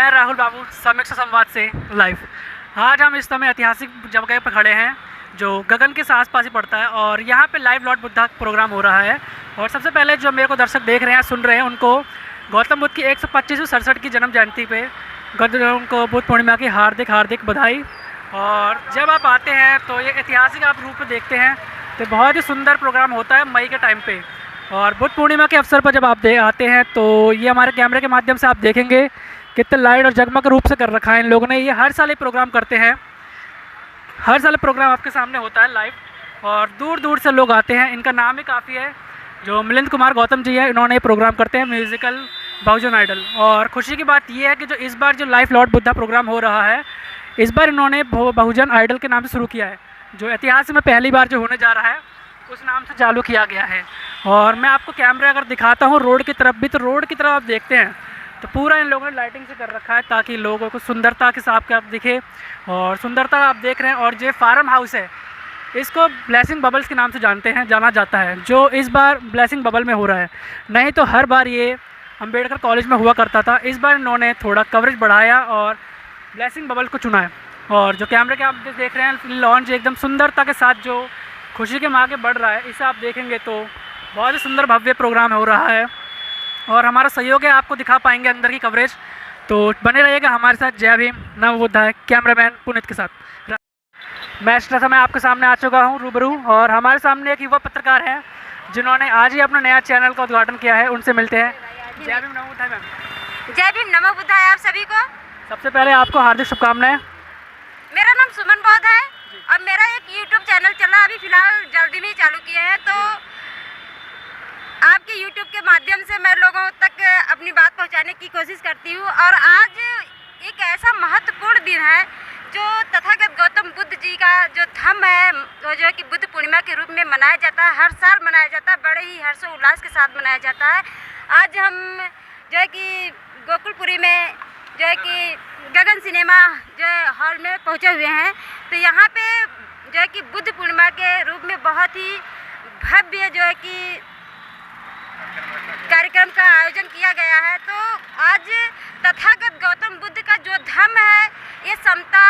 मैं राहुल बाबू समीक्षा संवाद से लाइव। आज हम इस समय ऐतिहासिक जगह पर खड़े हैं जो गगन के आसपास ही पड़ता है और यहाँ पे लाइव लॉर्ड बुद्धा प्रोग्राम हो रहा है। और सबसे पहले जो मेरे को दर्शक देख रहे हैं सुन रहे हैं उनको गौतम बुद्ध की 125वीं की जन्म जयंती पे उनको बुद्ध पूर्णिमा की हार्दिक हार्दिक बधाई। और जब आप आते हैं तो ये ऐतिहासिक आप रूप में देखते हैं तो बहुत ही सुंदर प्रोग्राम होता है मई के टाइम पे। और बुद्ध पूर्णिमा के अवसर पर जब आप आते हैं तो ये हमारे कैमरे के माध्यम से आप देखेंगे कितने लाइट और जगमग रूप से कर रखा है इन लोगों ने। ये हर साल ये प्रोग्राम करते हैं, हर साल प्रोग्राम आपके सामने होता है लाइव और दूर दूर से लोग आते हैं। इनका नाम ही काफ़ी है, जो मिलिंद कुमार गौतम जी है, इन्होंने ये प्रोग्राम करते हैं म्यूज़िकल बहुजन आइडल। और खुशी की बात ये है कि जो इस बार जो लाइव लॉर्ड बुद्धा प्रोग्राम हो रहा है इस बार इन्होंने बहुजन आइडल के नाम से शुरू किया है, जो इतिहास में पहली बार जो होने जा रहा है उस नाम से चालू किया गया है। और मैं आपको कैमरा अगर दिखाता हूँ रोड की तरफ भी, तो रोड की तरफ आप देखते हैं तो पूरा इन लोगों ने लाइटिंग से कर रखा है ताकि लोगों को सुंदरता के साथ आप दिखे। और सुंदरता आप देख रहे हैं। और जो फार्म हाउस है इसको ब्लेसिंग बबल्स के नाम से जाना जाता है, जो इस बार ब्लेसिंग बबल में हो रहा है। नहीं तो हर बार ये अंबेडकर कॉलेज में हुआ करता था, इस बार इन्होंने थोड़ा कवरेज बढ़ाया और ब्लेसिंग बबल को चुना है। और जो कैमरे के आप देख रहे हैं लॉन्च एकदम सुंदरता के साथ जो खुशी के आगे बढ़ रहा है, इसे आप देखेंगे तो बहुत ही सुंदर भव्य प्रोग्राम हो रहा है। और हमारा सहयोग है, आपको दिखा पाएंगे अंदर की कवरेज, तो बने रहिएगा हमारे साथ। जय भीम, नमो बुद्धाय। कैमरामैन पुनीत के साथ मैं इस समय आपके सामने आ चुका हूँ रूबरू। और हमारे सामने एक युवा पत्रकार हैं जिन्होंने आज ही अपना नया चैनल का उद्घाटन किया है, उनसे मिलते हैं। जय भीम, नमो बुद्धाय मैम। जय भीम, नमो बुद्धाय आप सभी को। सबसे पहले आपको हार्दिक शुभकामनाएं। मेरा नाम सुमन बौद्ध है और मेरा एक यूट्यूब चैनल चला, अभी फिलहाल जल्दी में ही चालू किए हैं। तो आपके यूट्यूब के माध्यम से मैं लोगों तक अपनी बात पहुंचाने की कोशिश करती हूं। और आज एक ऐसा महत्वपूर्ण दिन है जो तथागत गौतम बुद्ध जी का जो धम्म है वो जो है कि बुद्ध पूर्णिमा के रूप में मनाया जाता है, हर साल मनाया जाता है, बड़े ही हर्षोल्लास के साथ मनाया जाता है। आज हम जो है कि गोकुलपुरी में जो है कि गगन सिनेमा जो हॉल में पहुंचे हुए हैं। तो यहाँ पे जो है कि बुद्ध पूर्णिमा के रूप में बहुत ही भव्य जो है कि कार्यक्रम का आयोजन किया गया है। तो आज तथागत गौतम बुद्ध का जो धम्म है ये समता,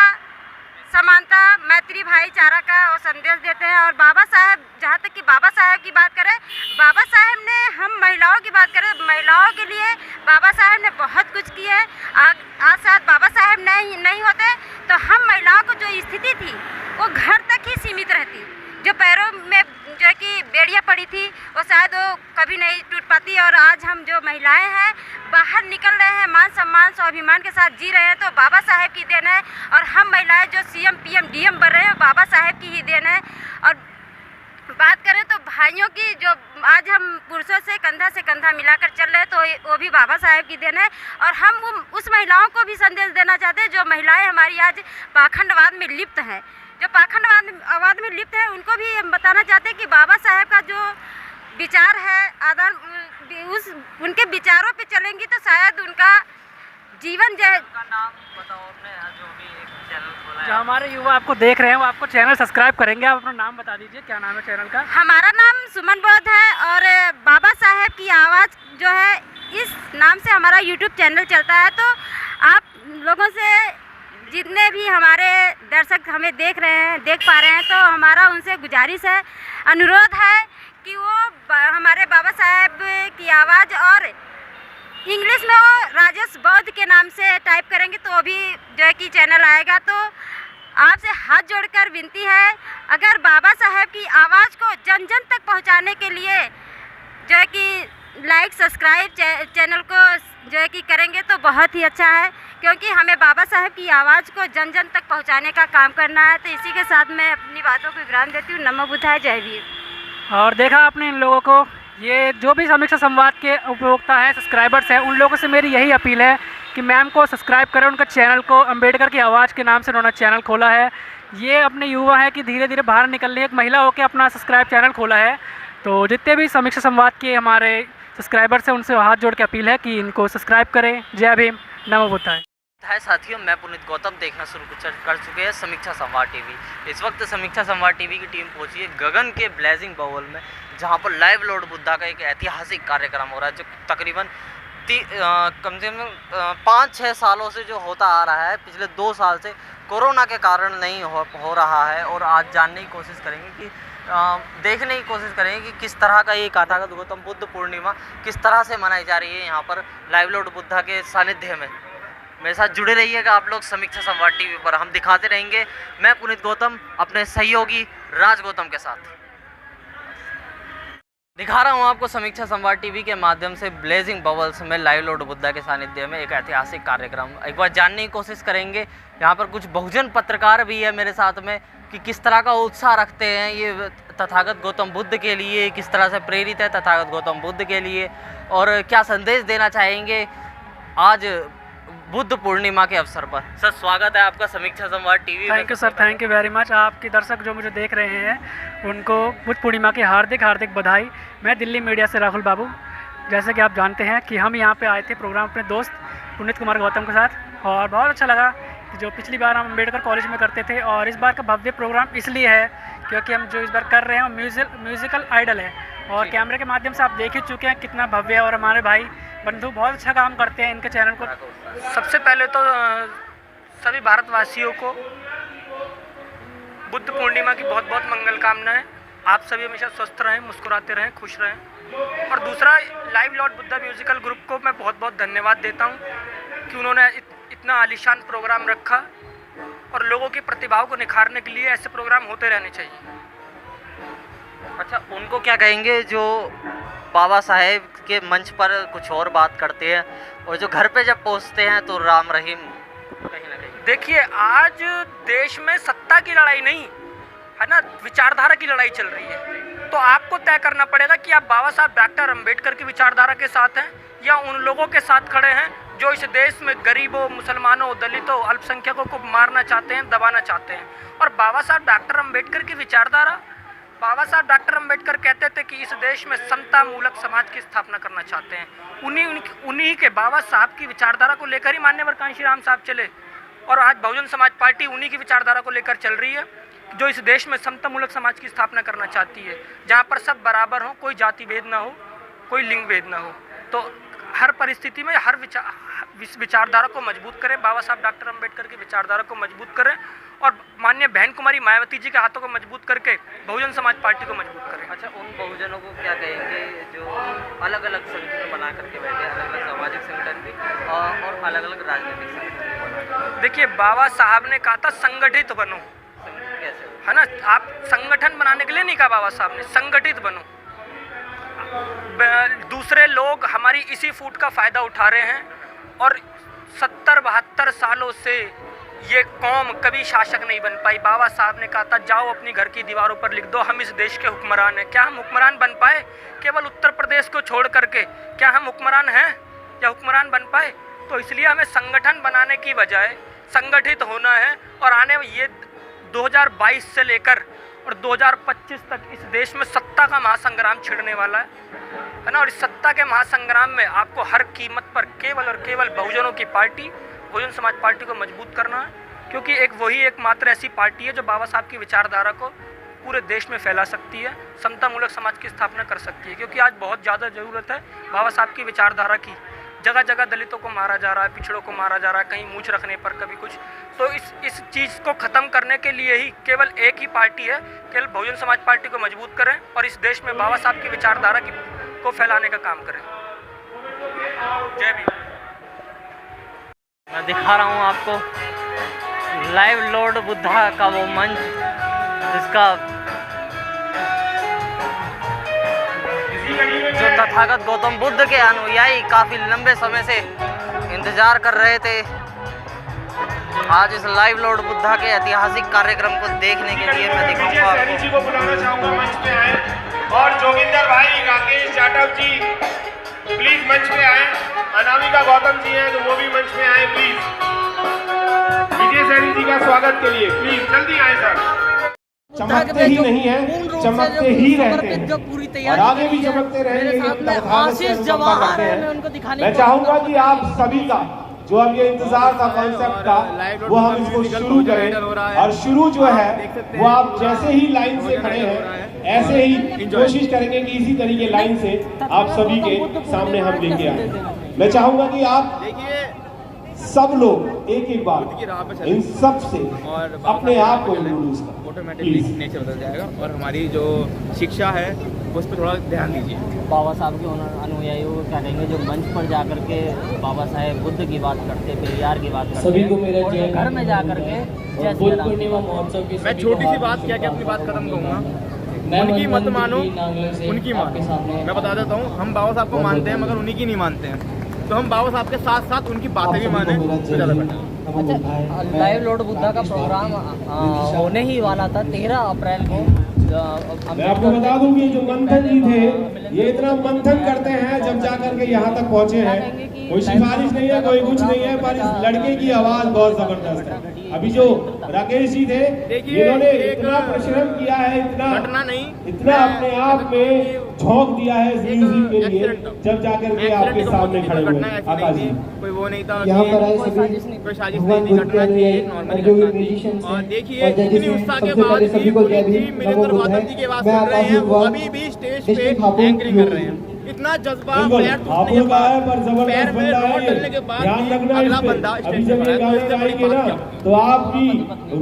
समानता, मैत्री, भाईचारा का वो संदेश देते हैं। और बाबा साहब, जहाँ तक कि बाबा साहब की बात करें, बाबा साहब ने, हम महिलाओं की बात करें, महिलाओं के लिए बाबा साहब ने बहुत कुछ किया है। आज शायद बाबा साहब नहीं होते तो हम महिलाओं को जो स्थिति थी वो घर तक ही सीमित रहती, जो पैरों में जो है कि बेड़ियाँ पड़ी थी वो शायद वो कभी नहीं टूट पाती। और आज हम जो महिलाएं हैं बाहर निकल रहे हैं, मान सम्मान स्वाभिमान के साथ जी रहे हैं, तो बाबा साहेब की देन है। और हम महिलाएं जो CM PM DM बन रहे हैं बाबा साहेब की ही देन है। और बात करें तो भाइयों की, जो आज हम पुरुषों से कंधा मिलाकर चल रहे हैं तो वो भी बाबा साहेब की देन है। और हम उस महिलाओं को भी संदेश देना चाहते हैं जो महिलाएँ हमारी आज पाखंडवाद में लिप्त हैं, जो पाखंडवाद में लिप्त है, उनको भी हम बताना चाहते हैं कि बाबा साहेब का जो विचार है उनके विचारों पे चलेंगी तो शायद उनका जीवन जो का नाम बताओ अपने, जो भी एक चैनल खोला है। जो हमारे युवा आपको देख रहे हैं वो आपको चैनल सब्सक्राइब करेंगे, आप अपना नाम बता दीजिए, क्या नाम है चैनल का? हमारा नाम सुमन बौद्ध है और बाबा साहेब की आवाज़ जो है इस नाम से हमारा यूट्यूब चैनल चलता है। तो आप लोगों से जितने भी हमारे दर्शक हमें देख पा रहे हैं, तो हमारा उनसे गुजारिश है, अनुरोध है कि वो हमारे बाबा साहेब की आवाज़ और इंग्लिश में वो राजेश बौद्ध के नाम से टाइप करेंगे तो वो भी जो है कि चैनल आएगा। तो आपसे हाथ जोड़कर विनती है, अगर बाबा साहेब की आवाज़ को जन जन तक पहुंचाने के लिए जो है कि लाइक सब्सक्राइब चैनल को जो है कि करेंगे तो बहुत ही अच्छा है, क्योंकि हमें बाबा साहेब की आवाज़ को जन जन तक पहुंचाने का काम करना है। तो इसी के साथ मैं अपनी बातों को विराम देती हूँ। नमो बुद्धाय, जय भीम। और देखा आपने इन लोगों को, ये जो भी समीक्षा संवाद के उपभोक्ता हैं, सब्सक्राइबर्स हैं, उन लोगों से मेरी यही अपील है कि मैम को सब्सक्राइब करें उनका चैनल को। अंबेडकर की आवाज़ के नाम से उन्होंने चैनल खोला है। ये अपने युवा है कि धीरे धीरे बाहर निकलने, एक महिला होकर अपना सब्सक्राइब चैनल खोला है। तो जितने भी समीक्षा संवाद के हमारे सब्सक्राइबर्स हैं उनसे हाथ जोड़ के अपील है कि इनको सब्सक्राइब करें। जय भीम, नमो बुद्धाय। है साथियों, मैं पुनीत गौतम देखना शुरू कर चुके हैं समीक्षा संवाद टीवी। इस वक्त समीक्षा संवाद टीवी की टीम पहुंची है गगन के ब्लेसिंग बबल में, जहां पर लाइव लॉर्ड बुद्धा का एक ऐतिहासिक कार्यक्रम हो रहा है, जो तकरीबन कम से कम 5-6 सालों से जो होता आ रहा है, पिछले 2 साल से कोरोना के कारण नहीं हो रहा है। और आज जानने की कोशिश करेंगे कि देखने की कोशिश करेंगे कि किस तरह का ये तथागत गौतम बुद्ध पूर्णिमा किस तरह से मनाई जा रही है यहाँ पर लाइव लॉर्ड बुद्धा के सानिध्य में। मेरे साथ जुड़े रहिएगा आप लोग समीक्षा संवाद टीवी पर, हम दिखाते रहेंगे। मैं पुनीत गौतम अपने सहयोगी राज गौतम के साथ दिखा रहा हूँ आपको समीक्षा संवाद टीवी के माध्यम से ब्लेजिंग बबल्स में लाइव लॉर्ड बुद्धा के सानिध्य में एक ऐतिहासिक कार्यक्रम। एक बार जानने की कोशिश करेंगे। यहाँ पर कुछ बहुजन पत्रकार भी है मेरे साथ में कि किस तरह का उत्साह रखते हैं ये तथागत गौतम बुद्ध के लिए, किस तरह से प्रेरित है तथागत गौतम बुद्ध के लिए और क्या संदेश देना चाहेंगे आज बुद्ध पूर्णिमा के अवसर पर। सर स्वागत है आपका समीक्षा संवाद TV. Thank you sir, thank you very much. आपके दर्शक जो मुझे देख रहे हैं उनको बुद्ध पूर्णिमा की हार्दिक हार्दिक बधाई। मैं दिल्ली मीडिया से राहुल बाबू। जैसे कि आप जानते हैं कि हम यहाँ पे आए थे प्रोग्राम अपने दोस्त पुनीत कुमार गौतम के साथ और बहुत अच्छा लगा कि जो पिछली बार हम अम्बेडकर कॉलेज में करते थे और इस बार का भव्य प्रोग्राम इसलिए है क्योंकि हम जो इस बार कर रहे हैं वो म्यूज़िकल आइडल है और कैमरे के माध्यम से आप देख ही चुके हैं कितना भव्य है और हमारे भाई बंधु बहुत अच्छा काम करते हैं इनके चैनल को। सबसे पहले तो सभी भारतवासियों को बुद्ध पूर्णिमा की बहुत बहुत मंगल कामनाएं। आप सभी हमेशा स्वस्थ रहें, मुस्कुराते रहें, खुश रहें। और दूसरा, live Lord Buddha musical group को मैं बहुत बहुत धन्यवाद देता हूं कि उन्होंने इतना आलीशान प्रोग्राम रखा और लोगों की प्रतिभाओं को निखारने के लिए ऐसे प्रोग्राम होते रहने चाहिए। अच्छा, उनको क्या कहेंगे जो बाबा साहेब के मंच पर कुछ और बात करते हैं और जो घर पे जब पहुंचते हैं तो राम रहीम कहीं ना कहीं। देखिए, आज देश में सत्ता की लड़ाई नहीं है ना, विचारधारा की लड़ाई चल रही है। तो आपको तय करना पड़ेगा कि आप बाबा साहब डॉक्टर अम्बेडकर की विचारधारा के साथ हैं या उन लोगों के साथ खड़े हैं जो इस देश में गरीबों, मुसलमानों, दलितों, अल्पसंख्यकों को मारना चाहते हैं, दबाना चाहते हैं। और बाबा साहब डॉक्टर अम्बेडकर की विचारधारा, बाबा साहब डॉक्टर अम्बेडकर कहते थे कि इस देश में समता मूलक समाज की स्थापना करना चाहते हैं। उन्हीं के बाबा साहब की विचारधारा को लेकर ही मान्यवर कांशी राम साहब चले और आज बहुजन समाज पार्टी उन्हीं की विचारधारा को लेकर चल रही है जो इस देश में समता मूलक समाज की स्थापना करना चाहती है, जहाँ पर सब बराबर हो, कोई जाति भेद ना हो, कोई लिंग भेद ना हो। तो हर परिस्थिति में हर विचारधारा को मजबूत करें, बाबा साहब डॉक्टर अम्बेडकर की विचारधारा को मजबूत करें और माननीय बहन कुमारी मायावती जी के हाथों को मजबूत करके बहुजन समाज पार्टी को मजबूत करें। अच्छा, उन बहुजनों को क्या कहेंगे जो अलग अलग संगठन बना करके बैठे, अलग अलग सामाजिक संगठन भी और अलग अलग राजनीतिक संगठन? देखिए, बाबा साहब ने कहा था संगठित बनो, कैसे है ना। आप संगठन बनाने के लिए नहीं कहा बाबा साहब ने, संगठित बनो। दूसरे लोग हमारी इसी फूट का फ़ायदा उठा रहे हैं और 70-72 सालों से ये कौम कभी शासक नहीं बन पाई। बाबा साहब ने कहा था जाओ अपनी घर की दीवारों पर लिख दो हम इस देश के हुक्मरान हैं। क्या हम हुक्मरान बन पाए? केवल उत्तर प्रदेश को छोड़ करके क्या हम हुक्मरान हैं या हुक्मरान बन पाए? तो इसलिए हमें संगठन बनाने की बजाय संगठित होना है और आने ये 2022 से लेकर और 2025 तक इस देश में सत्ता का महासंग्राम छिड़ने वाला है ना। और इस सत्ता के महासंग्राम में आपको हर कीमत पर केवल और केवल बहुजनों की पार्टी, बहुजन समाज पार्टी को मजबूत करना है, क्योंकि वही एकमात्र ऐसी पार्टी है जो बाबा साहब की विचारधारा को पूरे देश में फैला सकती है, समता मूलक समाज की स्थापना कर सकती है। क्योंकि आज बहुत ज़्यादा ज़रूरत है बाबा साहब की विचारधारा की। जगह जगह दलितों को मारा जा रहा है, पिछड़ों को मारा जा रहा है, कहीं मूंछ रखने पर कभी कुछ। तो इस चीज़ को ख़त्म करने के लिए ही केवल एक ही पार्टी है, केवल बहुजन समाज पार्टी को मजबूत करें और इस देश में बाबा साहब की विचारधारा को फैलाने का काम करें। जय भीम। मैं दिखा रहा हूँ आपको लाइव लॉर्ड बुद्धा का वो मंच जिसका जो तथागत गौतम बुद्ध के अनुयायी काफ़ी लंबे समय से इंतज़ार कर रहे थे। आज इस लाइव लॉर्ड बुद्धा के ऐतिहासिक कार्यक्रम को देखने के लिए मैं दिखाऊंगा आपको। जी को बुलाना चाहूँगा मंच पे आए और जोगिंदर भाई, राकेश जाटव जी प्लीज मंच पे आए। अनामिका गौतम जी हैं तो वो भी मंच पे आए प्लीज। विजय सैनी जी का स्वागत के लिए प्लीज जल्दी आए सर। चमकते ही नहीं है, चमकते ही रहते हैं और आगे भी चमकते रहेंगे। आशीष जवाहर है, मैं चाहूंगा कि आप सभी का जो अब ये इंतजार था कॉन्सेप्ट का, वो हम इसको शुरू करें। और शुरू जो है वो आप जैसे ही लाइन से खड़े हैं ऐसे ही कोशिश करेंगे कि इसी तरीके लाइन से आप सभी के सामने हम लेके आए। मैं चाहूंगा कि आप देखिए सब लोग एक बार इन सब से अपने आप को इंट्रोड्यूस करें ऑटोमेटिकली नेचर बदल जाएगा और हमारी जो शिक्षा है उस पर थोड़ा ध्यान दीजिए। बाबा साहब के अनुयायियों को क्या कहेंगे जो मंच पर जा कर के बाबा साहेब बुद्ध की बात करते, पेरियार की बात करते, सभी को मेरा घर में जा कर के बुद्ध पूर्णिमा महोत्सव की मैं छोटी सी बात क्या अपनी बात खत्म करूँगा। उनकी मत मानो, उनकी मान। मैं बता देता हूँ, हम बाबा साहब को मानते हैं मगर उन्हीं की नहीं मानते हैं, तो हम बाबा साहब के साथ साथ उनकी बातें भी माने तो ज़्यादा बेटर। अच्छा, लाइव लॉर्ड बुद्धा का प्रोग्राम होने ही वाला था 13 अप्रैल को। मैं आपको बता दूं कि जो मंथन जी थे ये इतना मंथन करते हैं जब जा करके यहाँ तक पहुँचे हैं। कोई सिफारिश नहीं है, कोई कुछ नहीं है, पर इस लड़के की आवाज बहुत जबरदस्त है। अभी जो राकेश जी थे इन्होंने इतना परिश्रम किया है, इतना अपने आप में झोंक दिया है इस म्यूजिक के लिए, जब जाकर के आपके सामने खड़े हुए। आकाश जी कोई वो नहीं था, यहाँ पर आए कोई साजिश नहीं, घटना थी, एक नॉर्मल म्यूजिशियंस और देखिए इतनी उत्साह के बाद भी मिलिंदर गौतम जी की आवाज सुन रहे हैं, वो अभी भी स्टेज पे एंकरिंग कर रहे हैं। इतना जज्बा, पैर टूटने के बाद, पैर में रॉड डलने के बाद अगला बंदा स्टेज पे खड़ा है, इससे बड़ी बात क्या? तो आपकी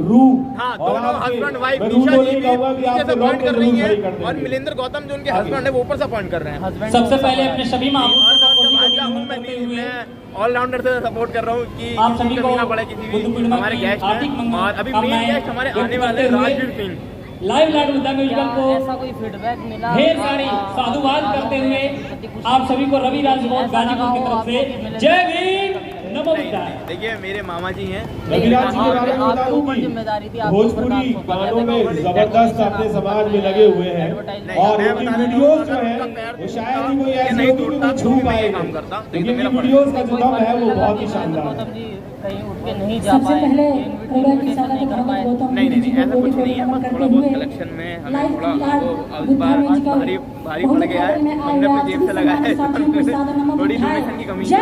रूह, हाँ, दोनों हस्बैंड वाइफ निशा जी भी नीचे से पॉइंट कर रही हैं और मिलिंदर गौतम जो उनके हस्बैंड है वो ऊपर से पॉइंट कर रहे हैं। सबसे पहले अपने सभी मैं ऑलराउंडर से सपोर्ट कर रहा हूँ कि आप सभी को पड़े किसी भी हमारे गेस्ट हैं और अभी मेन गेस्ट हमारे आने वाले Rajveer Singh. Live Lord Buddha musical को ऐसा कोई फीडबैक मिला ढेर सारी साधुवाद करते हुए आप सभी को रवि राजपूत गाजीपुर की तरफ से जय भीम नमो बुद्धाय। देखिए मेरे मामा जी हैं, रविराज जी के बारे में बता दूं कि भोजपुरी गानों में जबरदस्त अपने समाज में लगे हुए हैं और इनकी वीडियोस जो है वो शायद ही कोई ऐसी होगी जो छू पाएगा, क्योंकि इनकी वीडियोस का जो दम है वो बहुत ही शानदार है। कहीं उठ के नहीं जा सबसे पाए, पहले प्रोग्राम की साथ नहीं ऐसा कुछ नहीं है, बस थोड़ा बहुत कलेक्शन में हमें थोड़ा भारी पड़ गया है, हमने अपनी जेब से लगाया है, थोड़ी डोनेशन की कमी है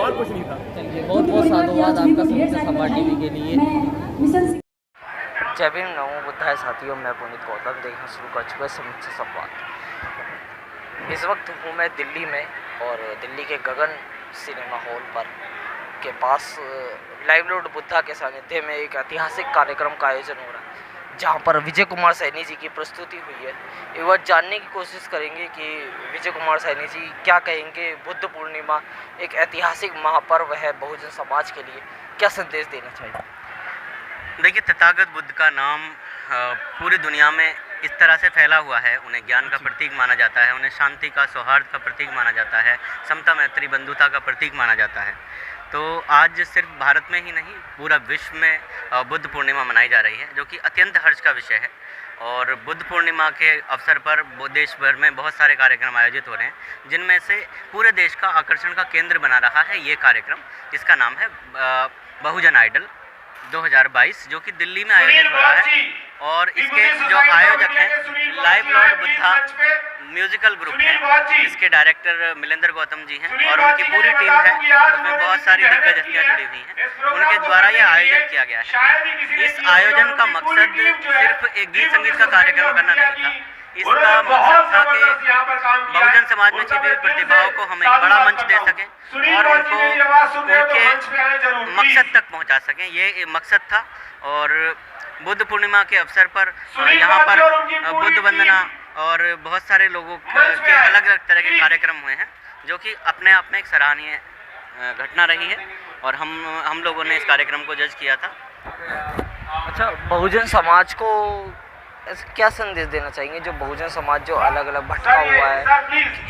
और कुछ नहीं था। चलिए बहुत बहुत साधुवाद आपका समिक्षा संवाद टीवी के लिए। जय भीम नमो बुद्धाय साथियों, मैं पुनीत गौतम देखना शुरू कर चुका है समिक्षा संवाद। इस वक्त हूँ मैं दिल्ली में और दिल्ली के गगन सिनेमा हॉल पर के पास लाइव लॉर्ड बुद्धा के सानिध्य में एक ऐतिहासिक कार्यक्रम का आयोजन हो रहा है, जहां पर विजय कुमार सैनी जी की प्रस्तुति हुई है। एक बार जानने की कोशिश करेंगे कि विजय कुमार सैनी जी क्या कहेंगे। बुद्ध पूर्णिमा एक ऐतिहासिक महापर्व है, बहुजन समाज के लिए क्या संदेश देना चाहिए? देखिए, तथागत बुद्ध का नाम पूरी दुनिया में इस तरह से फैला हुआ है, उन्हें ज्ञान का प्रतीक माना जाता है, उन्हें शांति का, सौहार्द का प्रतीक माना जाता है, समता मैत्री बंधुता का प्रतीक माना जाता है। तो आज सिर्फ भारत में ही नहीं पूरा विश्व में बुद्ध पूर्णिमा मनाई जा रही है, जो कि अत्यंत हर्ष का विषय है। और बुद्ध पूर्णिमा के अवसर पर देश भर में बहुत सारे कार्यक्रम आयोजित हो रहे हैं, जिनमें से पूरे देश का आकर्षण का केंद्र बना रहा है ये कार्यक्रम, जिसका नाम है बहुजन आइडल 2022, जो कि दिल्ली में आयोजित हो रहा है। और इसके जो आयोजक हैं live Lord Buddha musical group है, इसके डायरेक्टर मिलिंदर गौतम जी हैं और उनकी पूरी टीम है, उसमें बहुत सारी दिग्गज हस्तियाँ जुड़ी हुई हैं। उनके द्वारा यह आयोजन किया गया है। इस आयोजन का मकसद सिर्फ एक गीत संगीत का कार्यक्रम करना नहीं था, इसका मकसद था कि बहुजन समाज में छिपी हुई प्रतिभाओं को हम एक बड़ा मंच दे सकें और उनको उनके मकसद तक पहुंचा सकें, ये मकसद था। और बुद्ध पूर्णिमा के अवसर पर यहाँ पर बुद्ध वंदना और बहुत सारे लोगों के अलग अलग तरह के कार्यक्रम हुए हैं, जो कि अपने आप में एक सराहनीय घटना रही है और हम लोगों ने इस कार्यक्रम को जज किया था। अच्छा, बहुजन समाज को क्या संदेश देना चाहेंगे, जो बहुजन समाज जो अलग अलग भटका हुआ है,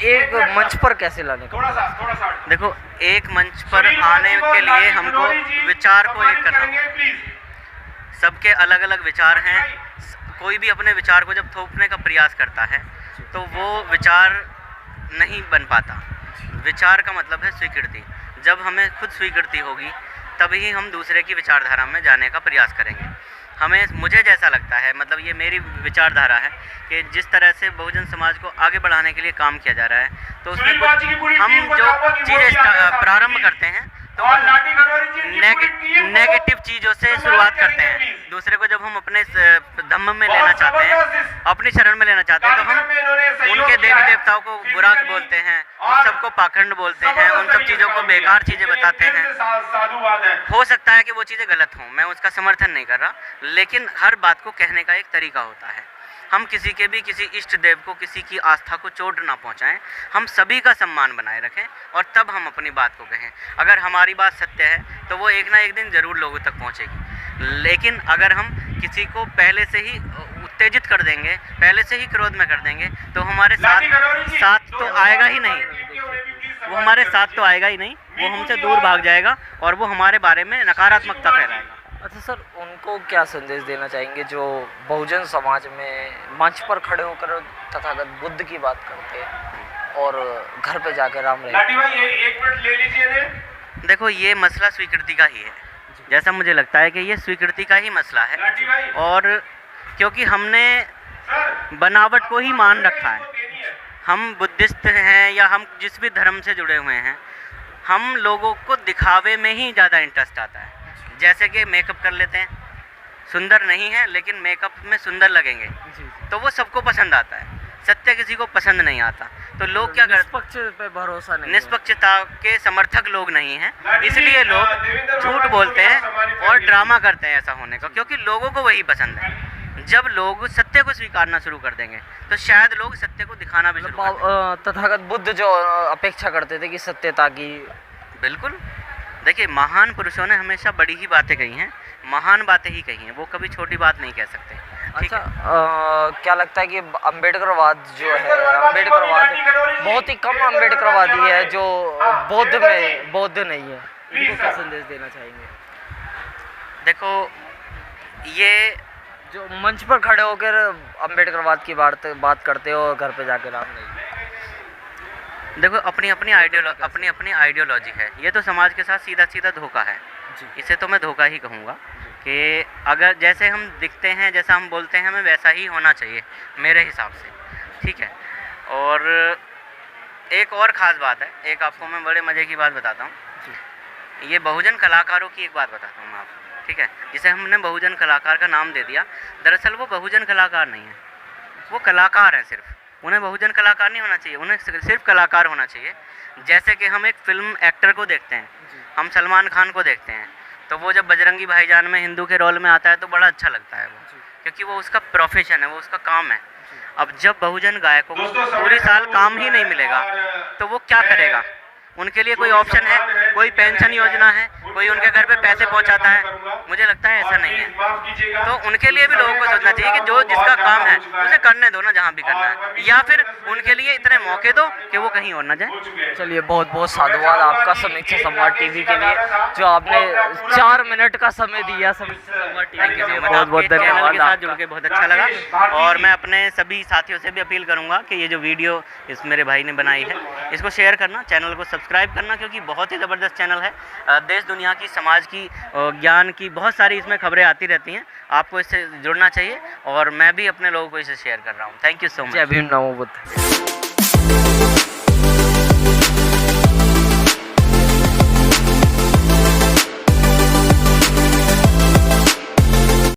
एक मंच पर कैसे लाने का? देखो, एक मंच पर आने के लिए हमको विचार को एक करना होगा। सबके अलग अलग विचार हैं, कोई भी अपने विचार को जब थोपने का प्रयास करता है तो वो विचार नहीं बन पाता। विचार का मतलब है स्वीकृति। जब हमें खुद स्वीकृति होगी तभी हम दूसरे की विचारधारा में जाने का प्रयास करेंगे। मुझे जैसा लगता है, मतलब ये मेरी विचारधारा है कि जिस तरह से बहुजन समाज को आगे बढ़ाने के लिए काम किया जा रहा है, तो उसमें हम जो चीज़ें प्रारंभ करते हैं तो नेगेटिव चीज़ों से शुरुआत करते हैं। दूसरे को जब हम अपने धम्म में लेना चाहते हैं, अपनी शरण में लेना चाहते हैं, तो हम उनके देवी देवताओं को बुरा बोलते हैं, उन सबको पाखंड बोलते हैं, उन सब चीज़ों को बेकार चीज़ें बताते हैं। हो सकता है कि वो चीज़ें गलत हों, मैं उसका समर्थन नहीं कर रहा, लेकिन हर बात को कहने का एक तरीका होता है। हम किसी के भी किसी इष्ट देव को, किसी की आस्था को चोट ना पहुंचाएं, हम सभी का सम्मान बनाए रखें और तब हम अपनी बात को कहें। अगर हमारी बात सत्य है तो वो एक ना एक दिन ज़रूर लोगों तक पहुंचेगी, लेकिन अगर हम किसी को पहले से ही उत्तेजित कर देंगे, पहले से ही क्रोध में कर देंगे, तो हमारे साथ तो आएगा ही नहीं, वो हमारे साथ तो आएगा ही नहीं, वो हमसे दूर भाग जाएगा और वो हमारे बारे में नकारात्मकता फैलाएगा। अच्छा सर, उनको क्या संदेश देना चाहेंगे जो बहुजन समाज में मंच पर खड़े होकर तथागत बुद्ध की बात करते हैं और घर पे जाकर राम रहीम? लाठी भाई एक मिनट ले लीजिए। देखो, ये मसला स्वीकृति का ही है, जैसा मुझे लगता है कि ये स्वीकृति का ही मसला है, और क्योंकि हमने बनावट को ही मान रखा है। हम बुद्धिस्ट हैं या हम जिस भी धर्म से जुड़े हुए हैं, हम लोगों को दिखावे में ही ज़्यादा इंटरेस्ट आता है। जैसे कि मेकअप कर लेते हैं, सुंदर नहीं है लेकिन मेकअप में सुंदर लगेंगे, तो वो सबको पसंद आता है। सत्य किसी को पसंद नहीं आता, तो लोग क्या करते हैं, निष्पक्ष पे भरोसा नहीं, निष्पक्षता के समर्थक लोग नहीं हैं, इसलिए लोग झूठ बोलते हैं और ड्रामा करते हैं ऐसा होने का, क्योंकि लोगों को वही पसंद है। जब लोग सत्य को स्वीकारना शुरू कर देंगे तो शायद लोग सत्य को दिखाना भी शुरू कर देंगे। तथागत बुद्ध जो अपेक्षा करते थे कि सत्यता की, बिल्कुल, देखिए, महान पुरुषों ने हमेशा बड़ी ही बातें कही हैं, महान बातें ही कही हैं, वो कभी छोटी बात नहीं कह सकते। अच्छा, क्या लगता है कि अम्बेडकरवाद जो है, अम्बेडकरवाद बहुत ही कम अम्बेडकरवादी है जो बौद्ध नहीं है, इनको क्या संदेश देना चाहेंगे? देखो, ये जो मंच पर खड़े होकर अम्बेडकरवाद की बात करते हो और घर पे जाकर राम रहीम, देखो, अपनी अपनी आइडियोलॉजी है, ये तो समाज के साथ सीधा सीधा धोखा है। इसे तो मैं धोखा ही कहूँगा कि अगर जैसे हम दिखते हैं, जैसा हम बोलते हैं, हमें वैसा ही होना चाहिए मेरे हिसाब से, ठीक है। और एक और ख़ास बात है, एक आपको मैं बड़े मज़े की बात बताता हूँ, ये बहुजन कलाकारों की एक बात बताता हूँ मैं आपको, ठीक है। जिसे हमने बहुजन कलाकार का नाम दे दिया, दरअसल वो बहुजन कलाकार नहीं है, वो कलाकार हैं सिर्फ। उन्हें बहुजन कलाकार नहीं होना चाहिए, उन्हें सिर्फ कलाकार होना चाहिए। जैसे कि हम एक फिल्म एक्टर को देखते हैं, हम सलमान खान को देखते हैं, तो वो जब बजरंगी भाईजान में हिंदू के रोल में आता है तो बड़ा अच्छा लगता है वो, क्योंकि वो उसका प्रोफेशन है, वो उसका काम है। अब जब बहुजन गायकों को पूरी साल काम ही नहीं मिलेगा तो वो क्या करेगा? उनके लिए कोई ऑप्शन है, कोई पेंशन योजना है, कोई उनके घर पे पैसे पहुंचाता है? मुझे लगता है ऐसा नहीं है। तो उनके लिए भी लोगों को सोचना चाहिए कि जो जिसका काम है उसे करने दो ना, जहाँ भी करना है, या फिर उनके लिए इतने मौके दो कि वो कहीं और ना जाए। चलिए, बहुत बहुत साधुवाद आपका समीक्षा संवाद टीवी के लिए, जो आपने 4 मिनट का समय दिया समीक्षा संवाद टीवी के लिए। बहुत बहुत धन्यवाद। चैनल के साथ जुड़ के बहुत अच्छा लगा, और मैं अपने सभी साथियों से भी अपील करूँगा कि ये जो वीडियो इस मेरे भाई ने बनाई है, इसको शेयर करना, चैनल को सब्सक्राइब करना, क्योंकि बहुत ही ज़बरदस्त चैनल है। देश दुनिया की, समाज की, ज्ञान की बहुत सारी इसमें खबरें आती रहती हैं, आपको इससे जुड़ना चाहिए, और मैं भी अपने लोगों को इसे शेयर कर रहा हूँ। Thank you so much. जय भीम, नमो बुद्ध।